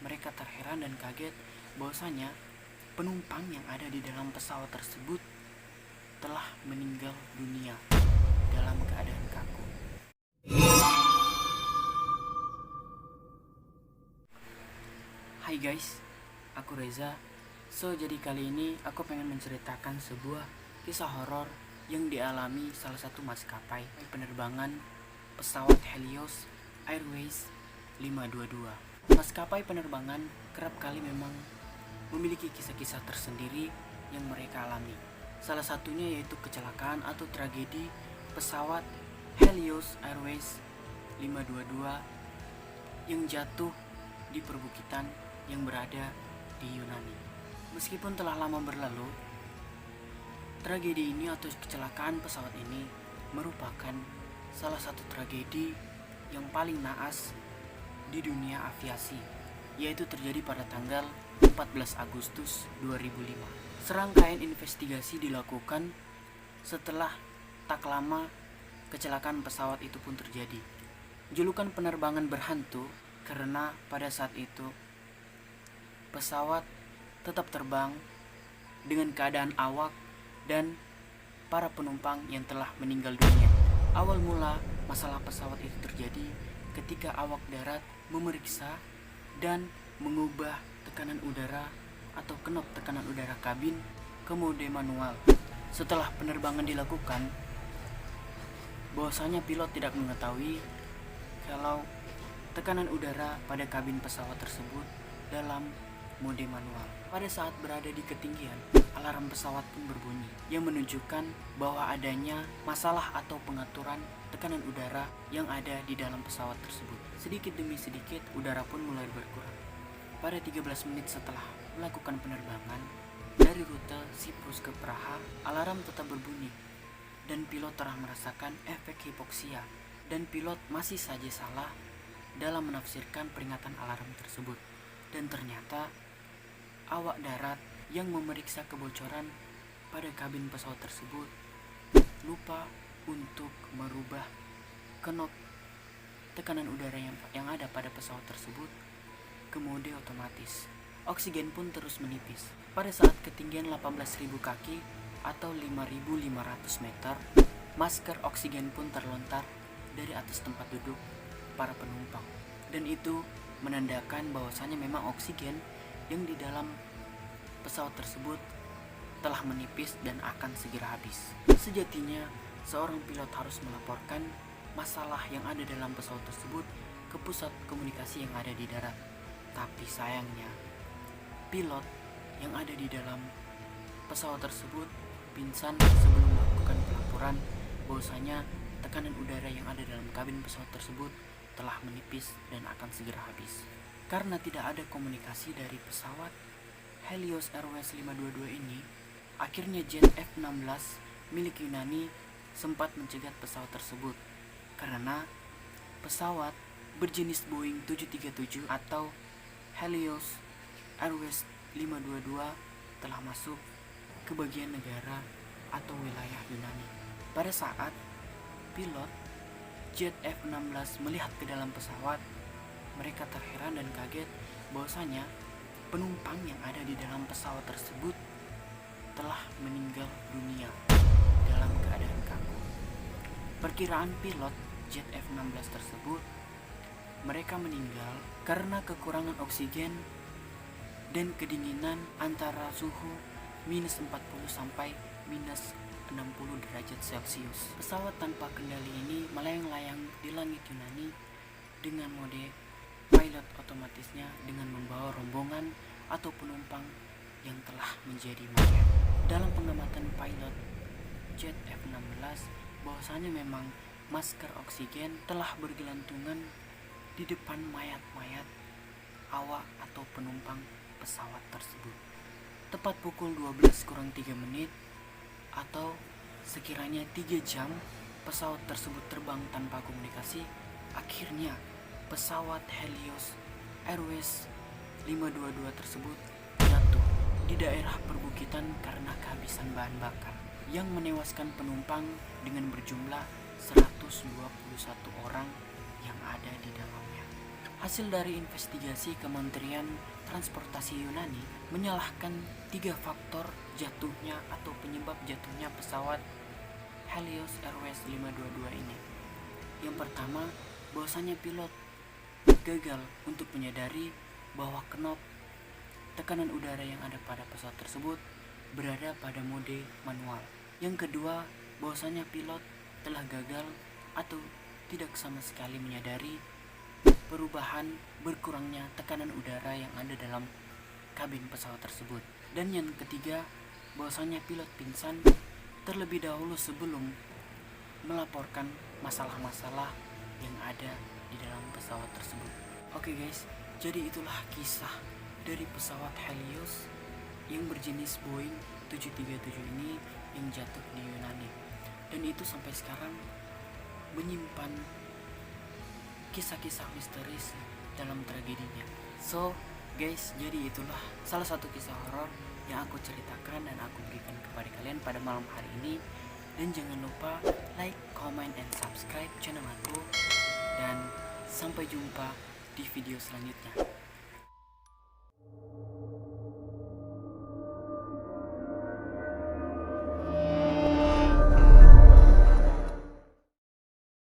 Mereka terheran dan kaget bahwasanya penumpang yang ada di dalam pesawat tersebut telah meninggal dunia dalam keadaan kaku. Hai guys, aku Reza. Jadi kali ini aku pengen menceritakan sebuah kisah horor yang dialami salah satu maskapai penerbangan pesawat Helios Airways 522. Maskapai penerbangan kerap kali memang memiliki kisah-kisah tersendiri yang mereka alami. Salah satunya yaitu kecelakaan atau tragedi pesawat Helios Airways 522 yang jatuh di perbukitan yang berada di Yunani. Meskipun telah lama berlalu, tragedi ini atau kecelakaan pesawat ini merupakan salah satu tragedi yang paling naas di dunia aviasi, yaitu terjadi pada tanggal 14 Agustus 2005. Serangkaian investigasi dilakukan setelah tak lama kecelakaan pesawat itu pun terjadi. Julukan penerbangan berhantu karena pada saat itu pesawat tetap terbang dengan keadaan awak dan para penumpang yang telah meninggal dunia. Awal mula masalah pesawat itu terjadi ketika awak darat memeriksa dan mengubah tekanan udara atau knop tekanan udara kabin ke mode manual. Setelah penerbangan dilakukan, bahwasanya pilot tidak mengetahui kalau tekanan udara pada kabin pesawat tersebut dalam mode manual. Pada saat berada di ketinggian, alarm pesawat pun berbunyi yang menunjukkan bahwa adanya masalah atau pengaturan tekanan udara yang ada di dalam pesawat tersebut. Sedikit demi sedikit, udara pun mulai berkurang. Pada 13 menit setelah melakukan penerbangan dari rute Siprus ke Praha, alarm tetap berbunyi dan pilot telah merasakan efek hipoksia, dan pilot masih saja salah dalam menafsirkan peringatan alarm tersebut. Dan ternyata awak darat yang memeriksa kebocoran pada kabin pesawat tersebut lupa untuk merubah knop tekanan udara yang ada pada pesawat tersebut ke mode otomatis. Oksigen pun terus menipis. Pada saat ketinggian 18.000 kaki atau 5.500 meter, masker oksigen pun terlontar dari atas tempat duduk para penumpang. Dan itu menandakan bahwasanya memang oksigen yang di dalam pesawat tersebut telah menipis dan akan segera habis. Sejatinya, seorang pilot harus melaporkan masalah yang ada dalam pesawat tersebut ke pusat komunikasi yang ada di darat. Tapi sayangnya, pilot yang ada di dalam pesawat tersebut pingsan sebelum melakukan pelaporan bahwasanya tekanan udara yang ada dalam kabin pesawat tersebut telah menipis dan akan segera habis. Karena tidak ada komunikasi dari pesawat Helios Airways 522 ini, akhirnya jet F-16 milik Yunani sempat mencegat pesawat tersebut karena pesawat berjenis Boeing 737 atau Helios Airways 522 telah masuk ke bagian negara atau wilayah Yunani. Pada saat pilot jet F-16 melihat ke dalam pesawat, mereka terheran dan kaget bahwasanya penumpang yang ada di dalam pesawat tersebut telah meninggal dunia dalam keadaan kaku. Perkiraan pilot jet F-16 tersebut, mereka meninggal karena kekurangan oksigen dan kedinginan antara suhu minus 40 sampai minus 60 derajat Celcius. Pesawat tanpa kendali ini melayang-layang di langit Yunani dengan mode pilot otomatisnya dengan membawa rombongan atau penumpang yang telah menjadi mayat. Dalam pengamatan pilot jet F-16, bahwasanya memang masker oksigen telah bergelantungan di depan mayat-mayat awak atau penumpang pesawat tersebut. Tepat pukul 12 kurang 3 menit atau sekiranya 3 jam pesawat tersebut terbang tanpa komunikasi, akhirnya pesawat Helios Airways 522 tersebut jatuh di daerah perbukitan karena kehabisan bahan bakar, yang menewaskan penumpang dengan berjumlah 121 orang yang ada di dalamnya. Hasil dari investigasi Kementerian Transportasi Yunani menyalahkan 3 faktor jatuhnya atau penyebab jatuhnya pesawat Helios Airways 522 ini. Yang pertama, bahwasanya pilot gagal untuk menyadari bahwa knop tekanan udara yang ada pada pesawat tersebut berada pada mode manual. Yang kedua, bahwasanya pilot telah gagal atau tidak sama sekali menyadari perubahan berkurangnya tekanan udara yang ada dalam kabin pesawat tersebut. Dan yang ketiga, bahwasanya pilot pingsan terlebih dahulu sebelum melaporkan masalah-masalah yang ada di dalam pesawat tersebut. Oke guys, jadi itulah kisah dari pesawat Helios yang berjenis Boeing 737 ini yang jatuh di Yunani. Dan itu sampai sekarang menyimpan kisah-kisah misteris dalam tragedinya. So guys, jadi itulah salah satu kisah horor yang aku ceritakan dan aku berikan kepada kalian pada malam hari ini. Dan jangan lupa like, comment, and subscribe channel aku. Dan sampai jumpa di video selanjutnya.